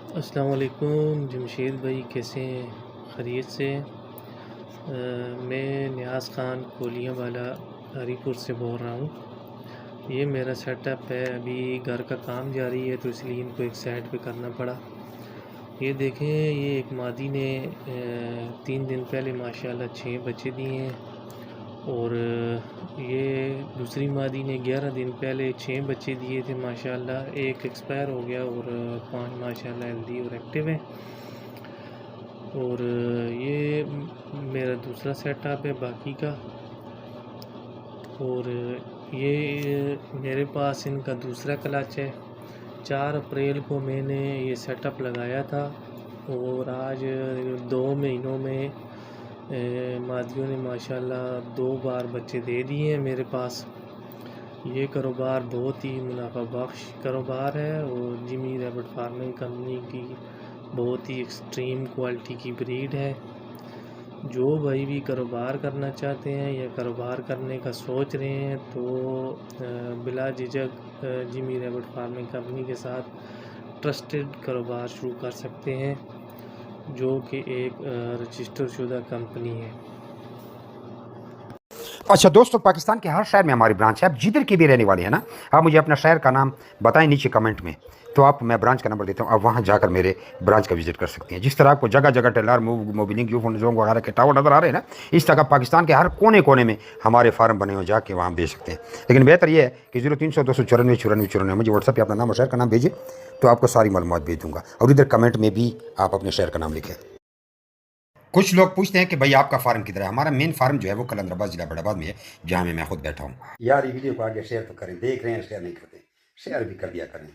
अस्सलाम वालेकुम जमशेद भाई, कैसे हैं? खैरियत से? मैं नियाज़ ख़ान कोलियांवाला हरीपुर से बोल रहा हूँ। ये मेरा सेटअप है, अभी घर का काम जारी है तो इसलिए इनको एक साइड पे करना पड़ा। ये देखें, ये एक मादी ने 3 दिन पहले माशाल्लाह 6 बच्चे दिए हैं और ये दूसरी मादी ने 11 दिन पहले 6 बच्चे दिए थे माशाल्लाह। एक एक्सपायर हो गया और 5 माशाल्लाह हेल्दी और एक्टिव हैं। और ये मेरा दूसरा सेटअप है बाकी का। और ये मेरे पास इनका दूसरा क्लच है। 4 अप्रैल को मैंने ये सेटअप लगाया था और आज 2 महीनों में मादियों ने माशाल्लाह 2 बार बच्चे दे दिए हैं मेरे पास। ये कारोबार बहुत ही मुनाफा बख्श कारोबार है और जिमी रैबिट फार्मिंग कंपनी की बहुत ही एक्सट्रीम क्वालिटी की ब्रीड है। जो भाई भी कारोबार करना चाहते हैं या कारोबार करने का सोच रहे हैं तो बिला झिझक जिमी रैबिट फार्मिंग कंपनी के साथ ट्रस्टेड कारोबार शुरू कर सकते हैं, जो कि एक रजिस्टर शुदा कंपनी है। अच्छा दोस्तों, पाकिस्तान के हर शहर में हमारी ब्रांच है। आप जिधर की भी रहने वाले हैं ना, आप मुझे अपना शहर का नाम बताएं नीचे कमेंट में, तो आप मैं ब्रांच का नंबर देता हूँ, आप वहाँ जाकर मेरे ब्रांच का विजिट कर सकते हैं। जिस तरह आपको जगह जगह टेलर मोबिलिंग जोंग वगैरह के टावर नज़र आ रहे हैं ना, इस तरह पाकिस्तान के हर कोने कोने में हमारे फार्म बने हो, जाके वहाँ बेच सकते हैं। लेकिन बेहतर यह है कि 0300 294 94 मुझे व्हाट्सएप पर अपना नाम और शहर का नाम भेजिए, तो आपको सारी मालूमात भेज दूँगा। और इधर कमेंट में भी आप अपने शहर का नाम लिखें। कुछ लोग पूछते हैं कि भाई आपका फार्म किधर है। हमारा मेन फार्म जो है वो कलंदराबाद जिला बड़ाबाद में है, जहाँ मैं खुद बैठा हूँ। यार ये वीडियो को आगे शेयर तो करें, देख रहे हैं शेयर नहीं करते, शेयर भी कर दिया करें।